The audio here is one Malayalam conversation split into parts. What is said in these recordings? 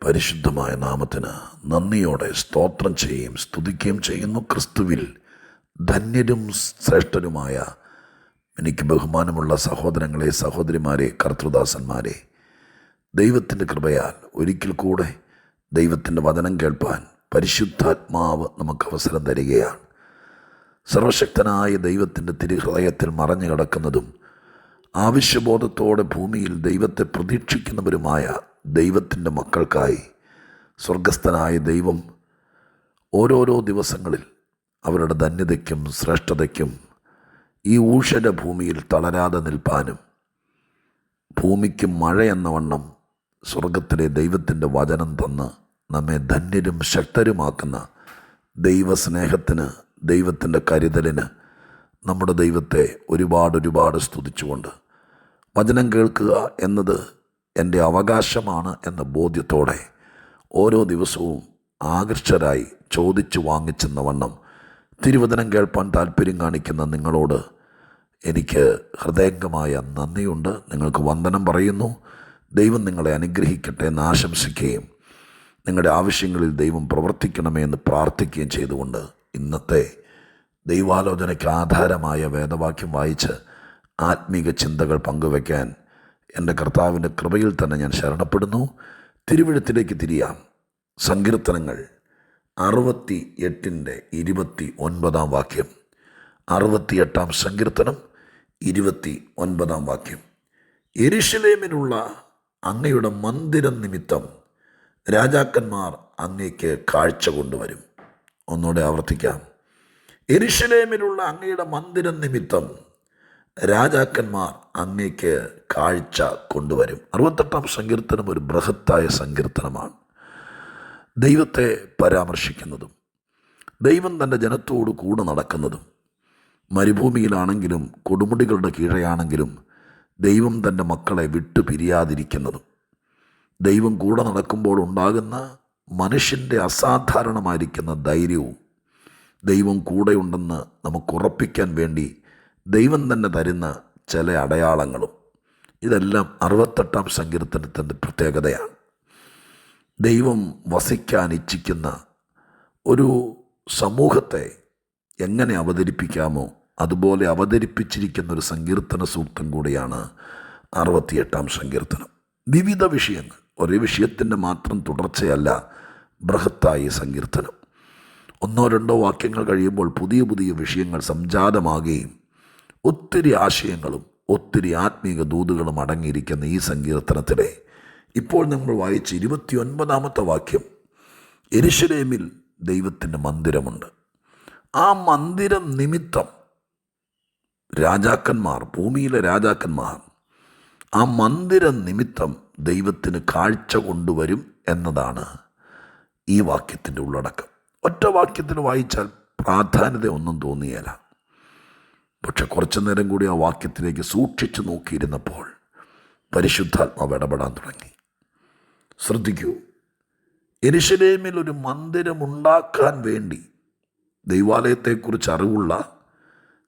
പരിശുദ്ധമായ നാമത്തിന് നന്ദിയോടെ സ്തോത്രം ചെയ്യുകയും സ്തുതിക്കുകയും ചെയ്യുന്നു. ക്രിസ്തുവിൽ ധന്യരും ശ്രേഷ്ഠരുമായ എനിക്ക് ബഹുമാനമുള്ള സഹോദരങ്ങളെ, സഹോദരിമാരെ, കർത്തൃദാസന്മാരെ, ദൈവത്തിൻ്റെ കൃപയാൽ ഒരിക്കൽ കൂടെ ദൈവത്തിൻ്റെ വചനം കേൾപ്പാൻ പരിശുദ്ധാത്മാവ് നമുക്ക് അവസരം തരികയാണ്. സർവശക്തനായ ദൈവത്തിൻ്റെ തിരുഹൃദയത്തിൽ മറഞ്ഞു കിടക്കുന്നതും ആവശ്യബോധത്തോടെ ഭൂമിയിൽ ദൈവത്തെ പ്രതീക്ഷിക്കുന്നവരുമായ ദൈവത്തിൻ്റെ മക്കൾക്കായി സ്വർഗസ്ഥനായ ദൈവം ഓരോരോ ദിവസങ്ങളിൽ അവരുടെ ധന്യതയ്ക്കും ശ്രേഷ്ഠതയ്ക്കും ഈ ഊഷര ഭൂമിയിൽ തളരാതെ നിൽപ്പാനും ഭൂമിക്ക് മഴയെന്ന വണ്ണം സ്വർഗത്തിലെ ദൈവത്തിൻ്റെ വചനം തന്ന് നമ്മെ ധന്യരും ശക്തരുമാക്കുന്ന ദൈവസ്നേഹത്തിന്, ദൈവത്തിൻ്റെ കരുതലിന് നമ്മുടെ ദൈവത്തെ ഒരുപാട് സ്തുതിച്ചുകൊണ്ട് വചനം കേൾക്കുക എന്നത് എൻ്റെ അവകാശമാണ് എന്ന ബോധ്യത്തോടെ ഓരോ ദിവസവും ആകർഷകരായി ചോദിച്ചു വാങ്ങിച്ചെന്ന വണ്ണം തിരുവചനം കേൾപ്പാൻ താല്പര്യം കാണിക്കുന്ന നിങ്ങളോട് എനിക്ക് ഹൃദയംഗമായ നന്ദിയുണ്ട്. നിങ്ങൾക്ക് വന്ദനം പറയുന്നു. ദൈവം നിങ്ങളെ അനുഗ്രഹിക്കട്ടെ എന്ന് ആശംസിക്കുകയും നിങ്ങളുടെ ആവശ്യങ്ങളിൽ ദൈവം പ്രവർത്തിക്കണമേ എന്ന് പ്രാർത്ഥിക്കുകയും ചെയ്തുകൊണ്ട് ഇന്നത്തെ ദൈവാലോചനയ്ക്ക് ആധാരമായ വേദവാക്യം വായിച്ച് ആത്മീക ചിന്തകൾ പങ്കുവയ്ക്കാൻ എൻ്റെ കർത്താവിൻ്റെ കൃപയിൽ തന്നെ ഞാൻ ശരണപ്പെടുന്നു. തിരുവെഴുത്തിലേക്ക് തിരിയാം. സങ്കീർത്തനങ്ങൾ 68:29 വാക്യം. 68-ാം സങ്കീർത്തനം 29 വാക്യം. യെരൂശലേമിലുള്ള അങ്ങയുടെ മന്ദിരം നിമിത്തം രാജാക്കന്മാർ അങ്ങേക്ക് കാഴ്ച കൊണ്ടുവരും. ഒന്നുകൂടെ ആവർത്തിക്കാം. യെരൂശലേമിലുള്ള അങ്ങയുടെ മന്ദിരം നിമിത്തം രാജാക്കന്മാർ അങ്ങേക്ക് കാഴ്ച കൊണ്ടുവരും. 68-ാം സങ്കീർത്തനം ഒരു ബൃഹത്തായ സങ്കീർത്തനമാണ്. ദൈവത്തെ പരാമർശിക്കുന്നതും ദൈവം തൻ്റെ ജനത്തോട് കൂടെ നടക്കുന്നതും മരുഭൂമിയിലാണെങ്കിലും കൊടുമുടികളുടെ കീഴെയാണെങ്കിലും ദൈവം തൻ്റെ മക്കളെ വിട്ടു പിരിയാതിരിക്കുന്നതും ദൈവം കൂടെ നടക്കുമ്പോൾ ഉണ്ടാകുന്ന മനുഷ്യൻ്റെ അസാധാരണമായിരിക്കുന്ന ധൈര്യവും ദൈവം കൂടെയുണ്ടെന്ന് നമുക്ക് ഉറപ്പിക്കാൻ വേണ്ടി ദൈവം തന്നെ തരുന്ന ചില അടയാളങ്ങളും, ഇതെല്ലാം 68-ാം സങ്കീർത്തനത്തിൻ്റെ പ്രത്യേകതയാണ്. ദൈവം വസിക്കാൻ ഇച്ഛിക്കുന്ന ഒരു സമൂഹത്തെ എങ്ങനെ അവതരിപ്പിക്കാമോ അതുപോലെ അവതരിപ്പിച്ചിരിക്കുന്ന ഒരു സങ്കീർത്തന സൂക്തം കൂടിയാണ് 68-ാം സങ്കീർത്തനം. വിവിധ വിഷയങ്ങൾ, ഒരേ വിഷയത്തിൻ്റെ മാത്രം തുടർച്ചയല്ല ബൃഹത്തായ സങ്കീർത്തനം. 1-2 വാക്യങ്ങൾ കഴിയുമ്പോൾ പുതിയ പുതിയ വിഷയങ്ങൾ സംജാതമാകുകയും ഒത്തിരി ആശയങ്ങളും ഒത്തിരി ആത്മീക ദൂതുകളും അടങ്ങിയിരിക്കുന്ന ഈ സങ്കീർത്തനത്തിലെ ഇപ്പോൾ നമ്മൾ വായിച്ച 29-ാമത്തെ വാക്യം, യെരൂശലേമിൽ ദൈവത്തിൻ്റെ മന്ദിരമുണ്ട്. ആ മന്ദിരം നിമിത്തം രാജാക്കന്മാർ, ഭൂമിയിലെ രാജാക്കന്മാർ ആ മന്ദിരം നിമിത്തം ദൈവത്തിന് കാഴ്ച കൊണ്ടുവരും എന്നതാണ് ഈ വാക്യത്തിൻ്റെ ഉള്ളടക്കം. ഒറ്റ വാക്യത്തിന് വായിച്ചാൽ പ്രാധാന്യത ഒന്നും തോന്നിയേല. പക്ഷെ കുറച്ചു നേരം കൂടി ആ വാക്യത്തിലേക്ക് സൂക്ഷിച്ചു നോക്കിയിരുന്നപ്പോൾ പരിശുദ്ധാത്മാവ് ഇടപെടാൻ തുടങ്ങി. ശ്രദ്ധിക്കൂ. യെരൂശലേമിൽ ഒരു മന്ദിരമുണ്ടാക്കാൻ വേണ്ടി ദൈവാലയത്തെക്കുറിച്ച് അറിവുള്ള,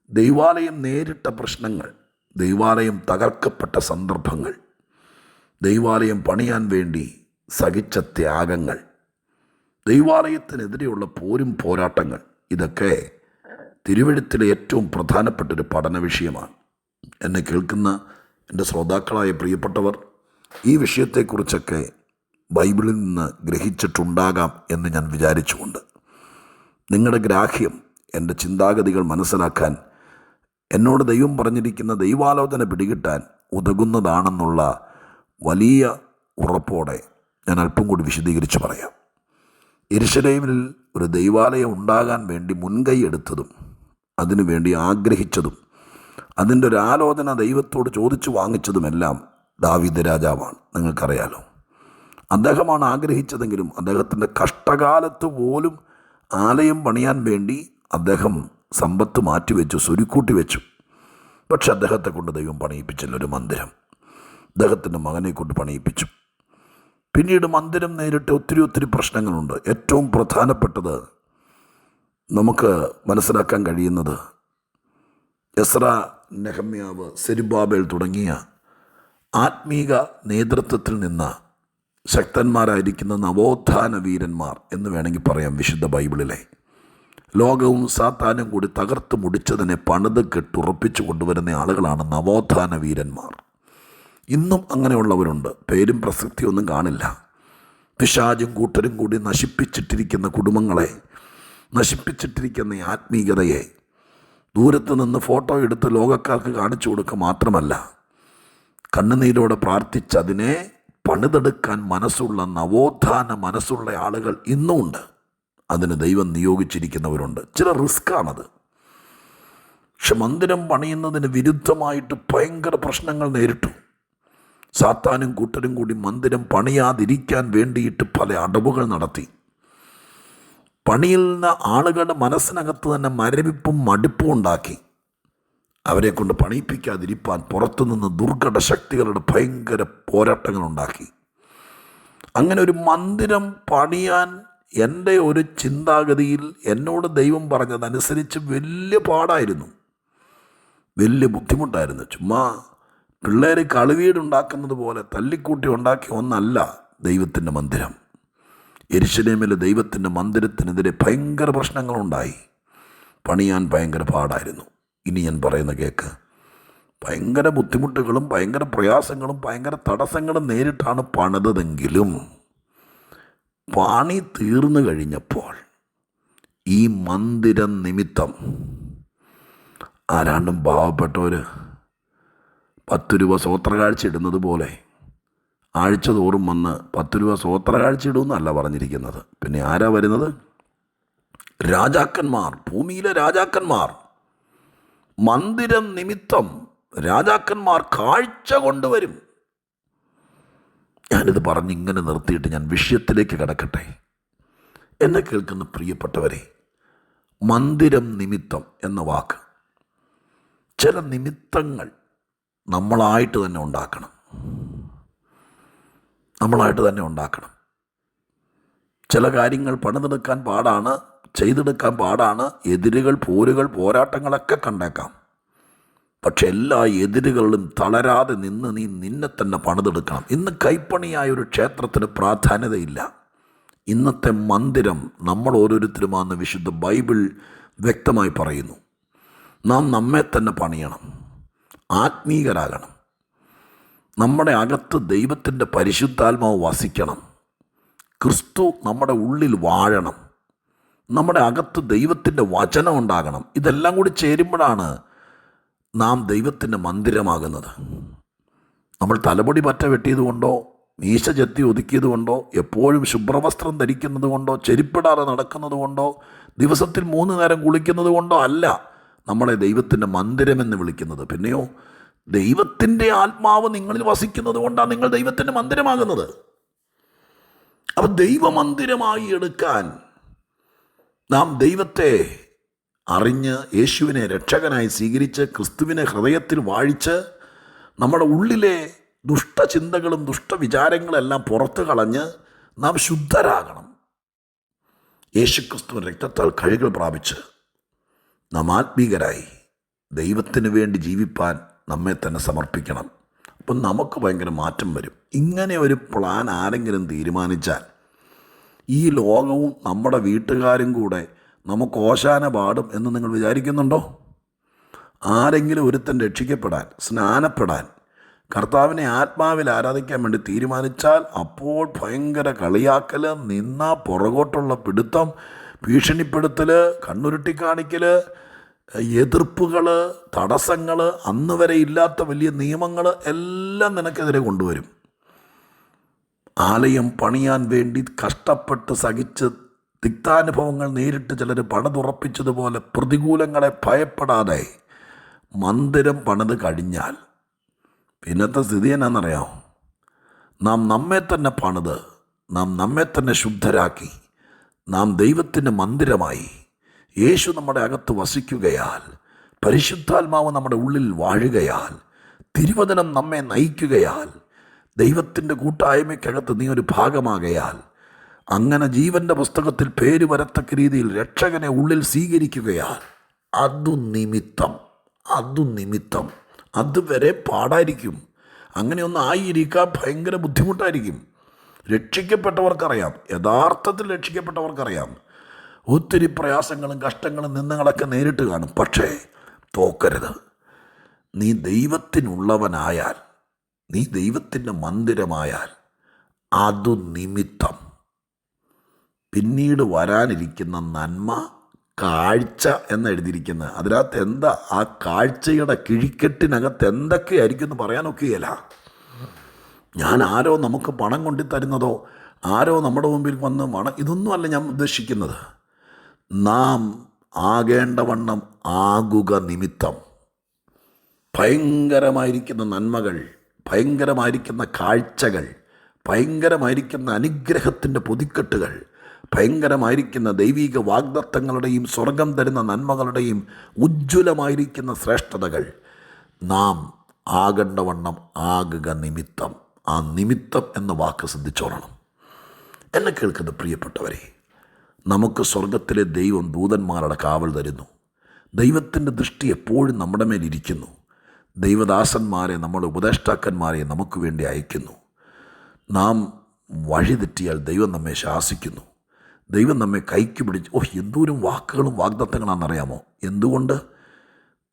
ദൈവാലയം നേരിട്ട പ്രശ്നങ്ങൾ, ദൈവാലയം തകർക്കപ്പെട്ട സന്ദർഭങ്ങൾ, ദൈവാലയം പണിയാൻ വേണ്ടി സഹിച്ച ത്യാഗങ്ങൾ, ദൈവാലയത്തിനെതിരെയുള്ള പോരും പോരാട്ടങ്ങൾ, ഇതൊക്കെ തിരുവെഴുത്തിലെ ഏറ്റവും പ്രധാനപ്പെട്ടൊരു പഠന വിഷയമാണ്. എന്നെ കേൾക്കുന്ന എൻ്റെ ശ്രോതാക്കളായ പ്രിയപ്പെട്ടവർ ഈ വിഷയത്തെക്കുറിച്ചൊക്കെ ബൈബിളിൽ നിന്ന് ഗ്രഹിച്ചിട്ടുണ്ടാകാം എന്ന് ഞാൻ വിചാരിച്ചുകൊണ്ട് നിങ്ങളുടെ ഗ്രാഹ്യം, എൻ്റെ ചിന്താഗതികൾ മനസ്സിലാക്കാൻ, എന്നോട് ദൈവം പറഞ്ഞിരിക്കുന്ന ദൈവാലോചന പിടികിട്ടാൻ ഉതകുന്നതാണെന്നുള്ള വലിയ ഉറപ്പോടെ ഞാൻ അല്പം കൂടി വിശദീകരിച്ച് പറയാം. യെരൂശലേമിൽ ഒരു ദൈവാലയം ഉണ്ടാകാൻ വേണ്ടി മുൻകൈ എടുത്തതും അതിനു വേണ്ടി ആഗ്രഹിച്ചതും അതിൻ്റെ ഒരു ആലോചന ദൈവത്തോട് ചോദിച്ചു വാങ്ങിച്ചതുമെല്ലാം ദാവീദ് രാജാവാണ്. നിങ്ങൾക്കറിയാലോ. അദ്ദേഹമാണ് ആഗ്രഹിച്ചതെങ്കിലും അദ്ദേഹത്തിൻ്റെ കഷ്ടകാലത്ത് പോലും ആലയം പണിയാൻ വേണ്ടി അദ്ദേഹം സമ്പത്ത് മാറ്റിവെച്ചു, സ്വരുക്കൂട്ടി വെച്ചു. പക്ഷെ അദ്ദേഹത്തെ കൊണ്ട് ദൈവം പണിയിപ്പിച്ചില്ല ഒരു മന്ദിരം. അദ്ദേഹത്തിൻ്റെ മകനെ കൊണ്ട് പണിയിപ്പിച്ചു. പിന്നീട് മന്ദിരം നേരിട്ട് ഒത്തിരി പ്രശ്നങ്ങളുണ്ട്. ഏറ്റവും പ്രധാനപ്പെട്ടത് നമുക്ക് മനസ്സിലാക്കാൻ കഴിയുന്നത് എസ്രാ, നെഹമ്യാവ്, സെരുബ്ബാബേൽ തുടങ്ങിയ ആത്മീക നേതൃത്വത്തിൽ നിന്ന് ശക്തന്മാരായിരിക്കുന്ന നവോത്ഥാന വീരന്മാർ എന്ന് വേണമെങ്കിൽ പറയാം. വിശുദ്ധ ബൈബിളിലെ ലോകവും സാത്താനും കൂടി തകർത്ത് മുടിച്ചതിനെ പണിത് കെട്ടുറപ്പിച്ചു കൊണ്ടുവരുന്ന ആളുകളാണ് നവോത്ഥാന വീരന്മാർ. ഇന്നും അങ്ങനെയുള്ളവരുണ്ട്. പേരും പ്രസക്തിയൊന്നും കാണില്ല. പിശാചും കൂട്ടരും കൂടി നശിപ്പിച്ചിട്ടിരിക്കുന്ന കുടുംബങ്ങളെ, നശിപ്പിച്ചിട്ടിരിക്കുന്ന ഈ ആത്മീയതയെ ദൂരത്ത് നിന്ന് ഫോട്ടോ എടുത്ത് ലോകക്കാർക്ക് കാണിച്ചു കൊടുക്കുക മാത്രമല്ല, കണ്ണുനീരോടെ പ്രാർത്ഥിച്ചതിനെ പണിതെടുക്കാൻ മനസ്സുള്ള നവോത്ഥാന മനസ്സുള്ള ആളുകൾ ഇന്നുമുണ്ട്. അതിന് ദൈവം നിയോഗിച്ചിരിക്കുന്നവരുണ്ട്. ചില റിസ്ക്കാണത്. പക്ഷെ മന്ദിരം പണിയുന്നതിന് വിരുദ്ധമായിട്ട് ഭയങ്കര പ്രശ്നങ്ങൾ നേരിട്ടു. സാത്താനും കൂട്ടരും കൂടി മന്ദിരം പണിയാതിരിക്കാൻ വേണ്ടിയിട്ട് പല അടവുകൾ നടത്തി. പണിയുന്ന ആളുകളുടെ മനസ്സിനകത്ത് തന്നെ മരവിപ്പും മടുപ്പും ഉണ്ടാക്കി. അവരെ കൊണ്ട് പണിയിപ്പിക്കാതിരിപ്പാൻ പുറത്തുനിന്ന് ദുർഘട ശക്തികളുടെ ഭയങ്കര പോരാട്ടങ്ങളുണ്ടാക്കി. അങ്ങനെ ഒരു മന്ദിരം പണിയാൻ എൻ്റെ ഒരു ചിന്താഗതിയിൽ എന്നോട് ദൈവം പറഞ്ഞതനുസരിച്ച് വലിയ പാടായിരുന്നു, വലിയ ബുദ്ധിമുട്ടായിരുന്നു. ചുമ്മാ പിള്ളേർ കളിവീടുണ്ടാക്കുന്നത് പോലെ തല്ലിക്കൂട്ടി ഉണ്ടാക്കിയ ഒന്നല്ല ദൈവത്തിൻ്റെ മന്ദിരം. യെരുശലേമിലെ ദൈവത്തിൻ്റെ മന്ദിരത്തിനെതിരെ ഭയങ്കര പ്രശ്നങ്ങളുണ്ടായി. പണിയാൻ ഭയങ്കര പാടായിരുന്നു. ഇനി ഞാൻ പറയുന്ന കേക്ക്, ഭയങ്കര ബുദ്ധിമുട്ടുകളും ഭയങ്കര പ്രയാസങ്ങളും ഭയങ്കര തടസ്സങ്ങളും നേരിട്ടാണ് പണിതതെങ്കിലും പണി തീർന്നു കഴിഞ്ഞപ്പോൾ ഈ മന്ദിരം നിമിത്തം ആരാണ്ടും പാവപ്പെട്ടവർ 10 രൂപ സ്വോത്രകാഴ്ച ഇടുന്നത് പോലെ ആഴ്ച തോറും വന്ന് 10 രൂപ സ്വോത്രകാഴ്ച ഇടുമെന്നല്ല പറഞ്ഞിരിക്കുന്നത്. പിന്നെ ആരാ വരുന്നത്? രാജാക്കന്മാർ, ഭൂമിയിലെ രാജാക്കന്മാർ. മന്ദിരം നിമിത്തം രാജാക്കന്മാർ കാഴ്ച കൊണ്ടുവരും. ഞാനിത് പറഞ്ഞ് ഇങ്ങനെ നിർത്തിയിട്ട് ഞാൻ വിഷയത്തിലേക്ക് കിടക്കട്ടെ. എന്നെ കേൾക്കുന്ന പ്രിയപ്പെട്ടവരെ, മന്ദിരം നിമിത്തം എന്ന വാക്ക്, ചില നിമിത്തങ്ങൾ നമ്മളായിട്ട് തന്നെ ഉണ്ടാക്കണം. ചില കാര്യങ്ങൾ പണിതെടുക്കാൻ പാടാണ്, ചെയ്തെടുക്കാൻ പാടാണ്. എതിരുകൾ, പോരുകൾ, പോരാട്ടങ്ങളൊക്കെ കണ്ടേക്കാം. പക്ഷെ എല്ലാ എതിരുകളിലും തളരാതെ നിന്ന് നീ നിന്നെ തന്നെ പണിതെടുക്കണം. ഇന്ന് കൈപ്പണിയായ ഒരു ക്ഷേത്രത്തിന് പ്രാധാന്യതയില്ല. ഇന്നത്തെ മന്ദിരം നമ്മൾ ഓരോരുത്തരുമാണെന്ന് വിശുദ്ധ ബൈബിൾ വ്യക്തമായി പറയുന്നു. നാം നമ്മെ തന്നെ പണിയണം, ആത്മീകരാകണം. നമ്മുടെ അകത്ത് ദൈവത്തിൻ്റെ പരിശുദ്ധാത്മാവ് വസിക്കണം. ക്രിസ്തു നമ്മുടെ ഉള്ളിൽ വാഴണം. നമ്മുടെ അകത്ത് ദൈവത്തിൻ്റെ വചനം ഉണ്ടാകണം. ഇതെല്ലാം കൂടി ചേരുമ്പോഴാണ് നാം ദൈവത്തിൻ്റെ മന്ദിരമാകുന്നത്. നമ്മൾ തലമുടി പറ്റ വെട്ടിയത് കൊണ്ടോ, മീശ ചെത്തി ഒതുക്കിയത് കൊണ്ടോ, എപ്പോഴും ശുഭ്രവസ്ത്രം ധരിക്കുന്നത് കൊണ്ടോ, ചെരിപ്പിടാതെ നടക്കുന്നത് കൊണ്ടോ, ദിവസത്തിൽ 3 നേരം കുളിക്കുന്നത് കൊണ്ടോ അല്ല നമ്മളെ ദൈവത്തിൻ്റെ മന്ദിരമെന്ന് വിളിക്കുന്നത്. പിന്നെയോ ദൈവത്തിൻ്റെ ആത്മാവ് നിങ്ങളിൽ വസിക്കുന്നത് കൊണ്ടാണ് നിങ്ങൾ ദൈവത്തിൻ്റെ മന്ദിരമാകുന്നത്. അപ്പം ദൈവമന്ദിരമായി എടുക്കാൻ നാം ദൈവത്തെ അറിഞ്ഞ് യേശുവിനെ രക്ഷകനായി സ്വീകരിച്ച് ക്രിസ്തുവിനെ ഹൃദയത്തിൽ വാഴിച്ച് നമ്മുടെ ഉള്ളിലെ ദുഷ്ടചിന്തകളും ദുഷ്ടവിചാരങ്ങളെല്ലാം പുറത്തു കളഞ്ഞ് നാം ശുദ്ധരാകണം. യേശുക്രിസ്തു രക്തത്താൽ കഴുകൽ പ്രാപിച്ച് നാം ആത്മീകരായി ദൈവത്തിന് വേണ്ടി ജീവിപ്പാൻ നമ്മെ തന്നെ സമർപ്പിക്കണം. അപ്പം നമുക്ക് ഭയങ്കര മാറ്റം വരും. ഇങ്ങനെ ഒരു പ്ലാൻ ആരെങ്കിലും തീരുമാനിച്ചാൽ ഈ ലോകവും നമ്മുടെ വീട്ടുകാരും കൂടെ നമുക്ക് ഓശാന പാടും എന്ന് നിങ്ങൾ വിചാരിക്കുന്നുണ്ടോ? ആരെങ്കിലും ഒരുത്തൻ രക്ഷിക്കപ്പെടാൻ, സ്നാനപ്പെടാൻ, കർത്താവിനെ ആത്മാവിൽ ആരാധിക്കാൻ വേണ്ടി തീരുമാനിച്ചാൽ അപ്പോൾ ഭയങ്കര കളിയാക്കൽ, നിന്ന, പുറകോട്ടുള്ള പിടുത്തം, ഭീഷണിപ്പെടുത്തൽ, കണ്ണുരുട്ടി കാണിക്കൽ, എതിർപ്പുകൾ, തടസ്സങ്ങൾ, അന്ന് വരെ ഇല്ലാത്ത വലിയ നിയമങ്ങൾ എല്ലാം നിനക്കെതിരെ കൊണ്ടുവരും. ആലയം പണിയാൻ വേണ്ടി കഷ്ടപ്പെട്ട് സഹിച്ച് തിക്താനുഭവങ്ങൾ നേരിട്ട് ചിലർ പണിതുറപ്പിച്ചതുപോലെ പ്രതികൂലങ്ങളെ ഭയപ്പെടാതെ മന്ദിരം പണിത് കഴിഞ്ഞാൽ പിന്നത്തെ സ്ഥിതി എന്നാണെന്നറിയാമോ? നാം നമ്മെ തന്നെ പണിത്, നാം നമ്മെ തന്നെ ശുദ്ധരാക്കി, നാം ദൈവത്തിൻ്റെ മന്ദിരമായി യേശു നമ്മുടെ അകത്ത് വസിക്കുകയാൽ, പരിശുദ്ധാത്മാവ് നമ്മുടെ ഉള്ളിൽ വാഴുകയാൽ, തിരുവചനം നമ്മെ നയിക്കുകയാൽ, ദൈവത്തിൻ്റെ കൂട്ടായ്മയ്ക്കകത്ത് നീ ഒരു ഭാഗമാകയാൽ, അങ്ങനെ ജീവൻ്റെ പുസ്തകത്തിൽ പേര് വരത്തക്ക രീതിയിൽ രക്ഷകനെ ഉള്ളിൽ സ്വീകരിക്കുകയാൽ, അതു നിമിത്തം അതുവരെ പാടായിരിക്കും. അങ്ങനെയൊന്നും ആയിരിക്കാൻ ഭയങ്കര ബുദ്ധിമുട്ടായിരിക്കും. രക്ഷിക്കപ്പെട്ടവർക്കറിയാം, യഥാർത്ഥത്തിൽ രക്ഷിക്കപ്പെട്ടവർക്കറിയാം. ഒത്തിരി പ്രയാസങ്ങളും കഷ്ടങ്ങളും നിന്ദങ്ങളൊക്കെ നേരിട്ട് കാണും. പക്ഷേ തോക്കരുത്. നീ ദൈവത്തിനുള്ളവനായാൽ, നീ ദൈവത്തിൻ്റെ മന്ദിരമായാൽ, അതു നിമിത്തം പിന്നീട് വരാനിരിക്കുന്ന നന്മ കാഴ്ച എന്നെഴുതിയിരിക്കുന്നത്. അതിനകത്ത് എന്താ, ആ കാഴ്ചയുടെ കിഴിക്കെട്ടിനകത്ത് എന്തൊക്കെയായിരിക്കും എന്ന് പറയാനൊക്കെയല്ല. ഞാൻ ആരോ നമുക്ക് പണം കൊണ്ടു തരുന്നതോ ആരോ നമ്മുടെ മുമ്പിൽ വന്ന് ഇതൊന്നുമല്ല ഞാൻ ഉദ്ദേശിക്കുന്നത്. നാം ആകേണ്ടവണ്ണം ആകുക നിമിത്തം ഭയങ്കരമായിരിക്കുന്ന നന്മകൾ, ഭയങ്കരമായിരിക്കുന്ന കാഴ്ചകൾ, ഭയങ്കരമായിരിക്കുന്ന അനുഗ്രഹത്തിൻ്റെ പൊതിക്കെട്ടുകൾ, ഭയങ്കരമായിരിക്കുന്ന ദൈവിക വാഗ്ദത്തങ്ങളുടെയും സ്വർഗം തരുന്ന നന്മകളുടെയും ഉജ്ജ്വലമായിരിക്കുന്ന ശ്രേഷ്ഠതകൾ നാം ആകേണ്ടവണ്ണം ആകുക നിമിത്തം. ആ നിമിത്തം എന്ന വാക്ക് ശ്രദ്ധിച്ചോളണം. എന്നെ കേൾക്കുന്ന പ്രിയപ്പെട്ടവരെ, നമുക്ക് സ്വർഗത്തിലെ ദൈവം ദൂതന്മാരുടെ കാവൽ തരുന്നു. ദൈവത്തിൻ്റെ ദൃഷ്ടി എപ്പോഴും നമ്മുടെ മേലിരിക്കുന്നു. ദൈവദാസന്മാരെ, നമ്മുടെ ഉപദേഷ്ടാക്കന്മാരെ നമുക്ക് വേണ്ടി അയക്കുന്നു. നാം വഴിതെറ്റിയാൽ ദൈവം നമ്മെ ശാസിക്കുന്നു. ദൈവം നമ്മെ കൈക്ക് പിടിച്ച്, എന്തോരം വാക്കുകളും വാഗ്ദത്തങ്ങളാണെന്നറിയാമോ? എന്തുകൊണ്ട്?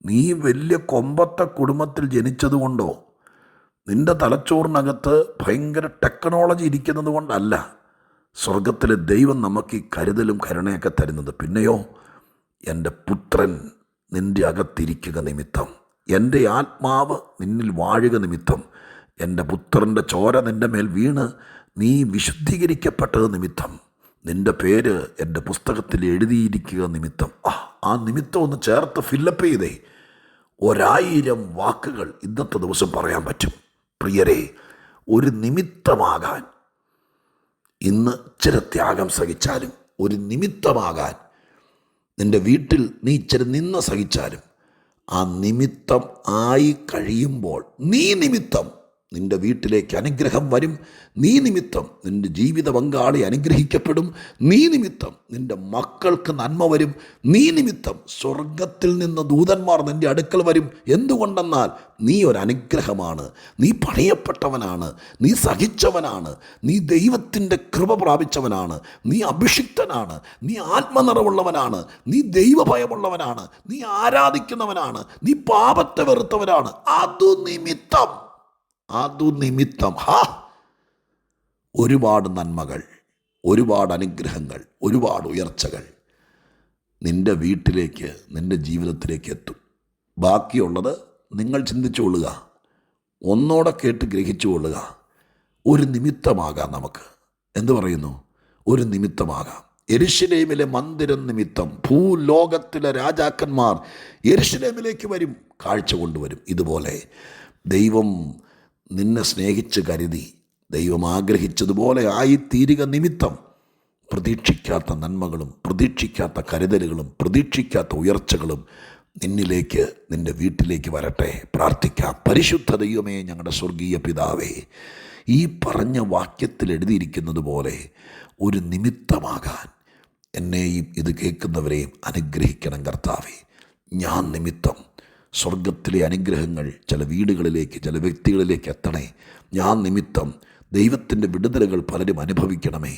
നീ വലിയ കൊമ്പത്തെ കുടുംബത്തിൽ ജനിച്ചതുകൊണ്ടോ, നിൻ്റെ തലച്ചോറിനകത്ത് ഭയങ്കര ടെക്നോളജി ഇരിക്കുന്നത് കൊണ്ടല്ല സ്വർഗത്തിലെ ദൈവം നമുക്ക് ഈ കരുതലും കരുണയൊക്കെ തരുന്നത്. പിന്നെയോ, എൻ്റെ പുത്രൻ നിൻ്റെ അകത്തിരിക്കുക നിമിത്തം, എൻ്റെ ആത്മാവ് നിന്നിൽ വാഴുക നിമിത്തം, എൻ്റെ പുത്രൻ്റെ ചോര നിൻ്റെ മേൽ വീണ് നീ വിശുദ്ധീകരിക്കപ്പെട്ടത് നിമിത്തം, നിൻ്റെ പേര് എൻ്റെ പുസ്തകത്തിൽ എഴുതിയിരിക്കുക നിമിത്തം. ആ നിമിത്തം ഒന്ന് ചേർത്ത് ഫില്ലപ്പ് ചെയ്തേ. 1000 വാക്കുകൾ ഇന്നത്തെ ദിവസം പറയാൻ പറ്റും. പ്രിയരെ, ഒരു നിമിത്തമാകാൻ, ഇന്ന് ഇച്ചിരി ത്യാഗം സഹിച്ചാലും, ഒരു നിമിത്തമാകാൻ നിൻ്റെ വീട്ടിൽ നീ ഇച്ചിരി നിന്ന് സഹിച്ചാലും, ആ നിമിത്തം ആയി കഴിയുമ്പോൾ നീ നിമിത്തം നിൻ്റെ വീട്ടിലേക്ക് അനുഗ്രഹം വരും. നീ നിമിത്തം നിൻ്റെ ജീവിത പങ്കാളി അനുഗ്രഹിക്കപ്പെടും. നീ നിമിത്തം നിൻ്റെ മക്കൾക്ക് നന്മ വരും. നീ നിമിത്തം സ്വർഗത്തിൽ നിന്ന് ദൂതന്മാർ നിൻ്റെ അടുക്കൽ വരും. എന്തുകൊണ്ടെന്നാൽ നീ ഒരു അനുഗ്രഹമാണ്, നീ പണിയപ്പെട്ടവനാണ്, നീ സഹിച്ചവനാണ്, നീ ദൈവത്തിൻ്റെ കൃപ പ്രാപിച്ചവനാണ്, നീ അഭിഷിക്തനാണ്, നീ ആത്മനിറവുള്ളവനാണ്, നീ ദൈവഭയമുള്ളവനാണ്, നീ ആരാധിക്കുന്നവനാണ്, നീ പാപത്തെ വെറുത്തവനാണ്. അതു നിമിത്തം ഒരുപാട് നന്മകൾ, ഒരുപാട് അനുഗ്രഹങ്ങൾ, ഒരുപാട് ഉയർച്ചകൾ നിൻ്റെ വീട്ടിലേക്ക്, നിൻ്റെ ജീവിതത്തിലേക്ക് എത്തും. ബാക്കിയുള്ളത് നിങ്ങൾ ചിന്തിച്ചുകൊള്ളുക, ഒന്നോടെ കേട്ട് ഗ്രഹിച്ചുകൊള്ളുക. ഒരു നിമിത്തമാകാം നമുക്ക്. എന്തു പറയുന്നു? ഒരു നിമിത്തമാകാം. യെരുശലേമിലെ മന്ദിരം നിമിത്തം ഭൂലോകത്തിലെ രാജാക്കന്മാർ യെരുശലേമിലേക്ക് വരും, കാഴ്ച കൊണ്ടുവരും. ഇതുപോലെ ദൈവം നിന്നെ സ്നേഹിച്ച് കരുതി, ദൈവം ആഗ്രഹിച്ചതുപോലെ ആയിത്തീരുക നിമിത്തം പ്രതീക്ഷിക്കാത്ത നന്മകളും പ്രതീക്ഷിക്കാത്ത കരുതലുകളും പ്രതീക്ഷിക്കാത്ത ഉയർച്ചകളും നിന്നിലേക്ക്, നിൻ്റെ വീട്ടിലേക്ക് വരട്ടെ. പ്രാർത്ഥിക്കാം. പരിശുദ്ധ ദൈവമേ, ഞങ്ങളുടെ സ്വർഗീയ പിതാവേ, ഈ പറഞ്ഞ വാക്യത്തിൽ എഴുതിയിരിക്കുന്നത് പോലെ ഒരു നിമിത്തമാകാൻ എന്നെയും ഇത് കേൾക്കുന്നവരെയും അനുഗ്രഹിക്കണം കർത്താവേ. ഞാൻ നിമിത്തം സ്വർഗത്തിലെ അനുഗ്രഹങ്ങൾ ചില വീടുകളിലേക്ക്, ചില വ്യക്തികളിലേക്ക് എത്തണേ. ഞാൻ നിമിത്തം ദൈവത്തിൻ്റെ വിടുതലുകൾ പലരും അനുഭവിക്കണമേ.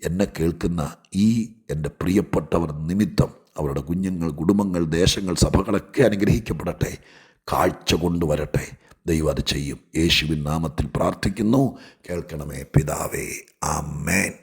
എന്നെ കേൾക്കുന്ന ഈ എൻ്റെ പ്രിയപ്പെട്ടവർ നിമിത്തം അവരുടെ കുഞ്ഞുങ്ങൾ, കുടുംബങ്ങൾ, ദേശങ്ങൾ, സഭകളൊക്കെ അനുഗ്രഹിക്കപ്പെടട്ടെ, കാഴ്ച കൊണ്ടുവരട്ടെ. ദൈവം അത് ചെയ്യും. യേശുവിൻ നാമത്തിൽ പ്രാർത്ഥിക്കുന്നു. കേൾക്കണമേ പിതാവേ. ആമേൻ.